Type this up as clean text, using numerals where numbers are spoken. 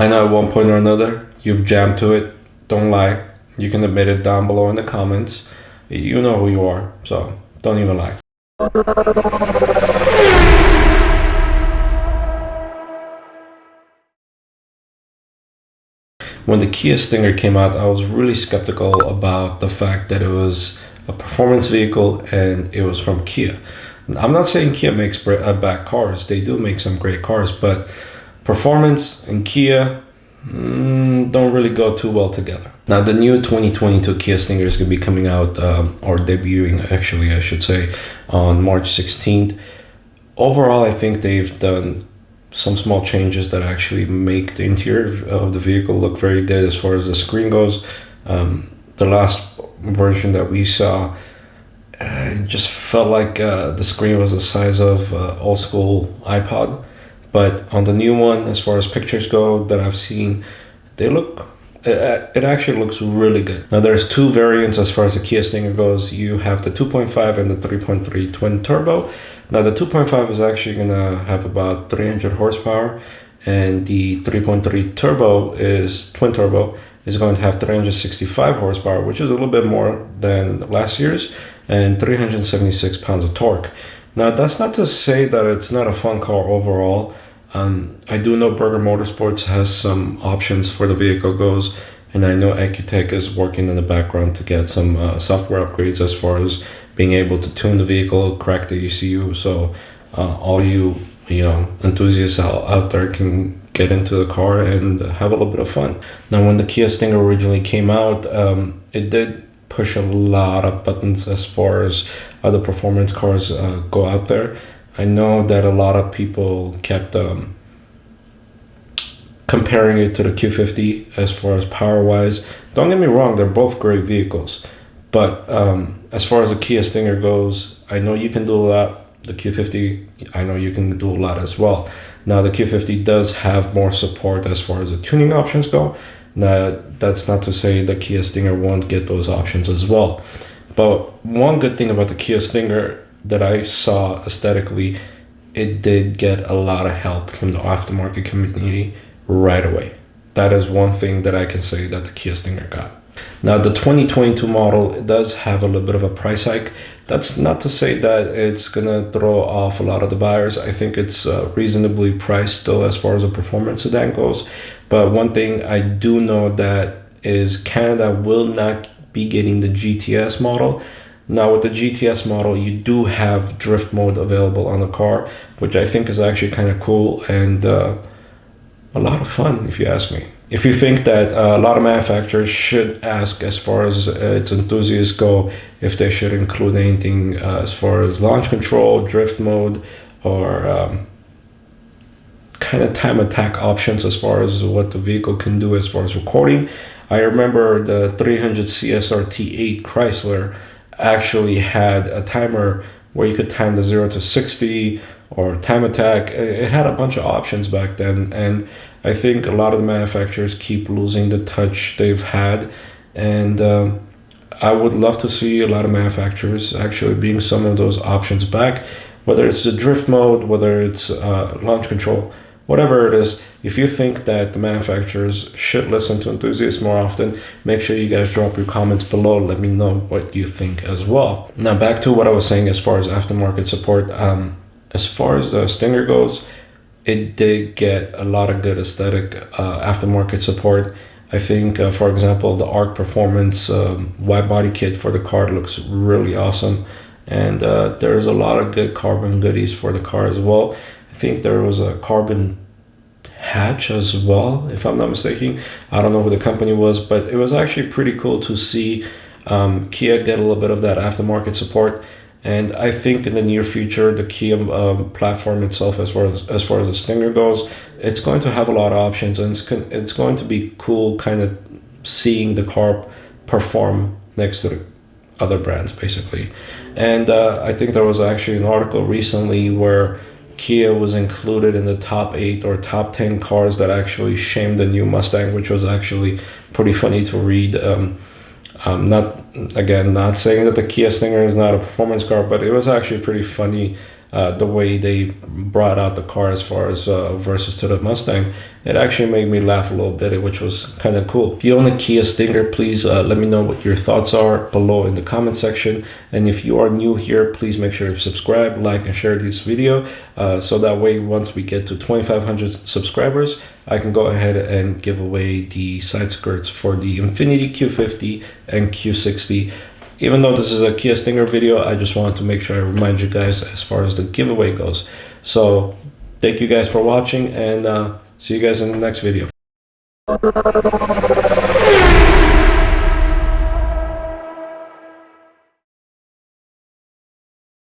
I know at one point or another you've jammed to it. Don't lie. You can admit it down below in the comments. You know who you are, so don't even lie. When the Kia Stinger came out, I was really skeptical about the fact that it was a performance vehicle and it was from Kia. I'm not saying Kia makes bad cars. They do make some great cars, but performance and Kia don't really go too well together. Now, the new 2022 Kia Stinger is going to be coming out, or debuting actually, I should say, on March 16th. Overall, I think they've done some small changes that actually make the interior of the vehicle look very good as far as the screen goes. The last version that we saw, it just felt like the screen was the size of old school iPod. But on the new one, as far as pictures go that I've seen, it actually looks really good. Now there's two variants as far as the Kia Stinger goes. You have the 2.5 and the 3.3 twin turbo. Now the 2.5 is actually gonna have about 300 horsepower, and the 3.3 turbo is twin turbo is going to have 365 horsepower, which is a little bit more than last year's, and 376 pounds of torque. Now that's not to say that it's not a fun car overall. I do know Burger Motorsports has some options for the vehicle goes, and I know Ecutech is working in the background to get some software upgrades as far as being able to tune the vehicle, crack the ECU, so all you enthusiasts out there can get into the car and have a little bit of fun. Now, when the Kia Stinger originally came out, it did push a lot of buttons as far as other performance cars go out there. I know that a lot of people kept comparing it to the Q50 as far as power wise. Don't get me wrong, they're both great vehicles, but as far as the Kia Stinger goes, I know you can do a lot. The Q50, I know you can do a lot as well. Now the Q50 does have more support as far as the tuning options go. Now that's not to say the Kia Stinger won't get those options as well. But one good thing about the Kia Stinger that I saw aesthetically, it did get a lot of help from the aftermarket community right away. That is one thing that I can say that the Kia Stinger got. Now the 2022 model, it does have a little bit of a price hike. That's not to say that it's gonna throw off a lot of the buyers. I think it's reasonably priced still as far as a performance sedan goes. But one thing I do know that is Canada will not be getting the GTS model. Now with the GTS model, you do have drift mode available on the car, which I think is actually kind of cool and a lot of fun, if you ask me. If you think that a lot of manufacturers should ask as far as its enthusiasts go, if they should include anything as far as launch control, drift mode, or kind of time attack options as far as what the vehicle can do as far as recording. I remember the 300 CSRT8 Chrysler actually had a timer where you could time the 0 to 60 or time attack. It had a bunch of options back then, and I think a lot of the manufacturers keep losing the touch they've had, and I would love to see a lot of manufacturers actually bring some of those options back, whether it's the drift mode, whether it's launch control, whatever it is. If you think that the manufacturers should listen to enthusiasts more often, make sure you guys drop your comments below. Let me know what you think as well. Now back to what I was saying as far as aftermarket support. As far as the Stinger goes, it did get a lot of good aesthetic aftermarket support. I think, for example, the ARC Performance wide body kit for the car looks really awesome. And there's a lot of good carbon goodies for the car as well. I think there was a carbon hatch as well, if I'm not mistaken. I don't know who the company was, but it was actually pretty cool to see Kia get a little bit of that aftermarket support. And I think in the near future, the Kia platform itself, as far as the Stinger goes, it's going to have a lot of options, and it's going to be cool kind of seeing the car perform next to the other brands, basically. And I think there was actually an article recently where Kia was included in the top 8 or top 10 cars that actually shamed the new Mustang, which was actually pretty funny to read. Not saying that the Kia Stinger is not a performance car, but it was actually pretty funny the way they brought out the car as far as versus to the Mustang, it actually made me laugh a little bit, which was kind of cool. If you own a Kia Stinger, please let me know what your thoughts are below in the comment section. And if you are new here, please make sure to subscribe, like, and share this video, so that way once we get to 2,500 subscribers, I can go ahead and give away the side skirts for the Infiniti Q50 and Q60. Even though this is a Kia Stinger video, I just wanted to make sure I remind you guys as far as the giveaway goes. So thank you guys for watching, and see you guys in the next video.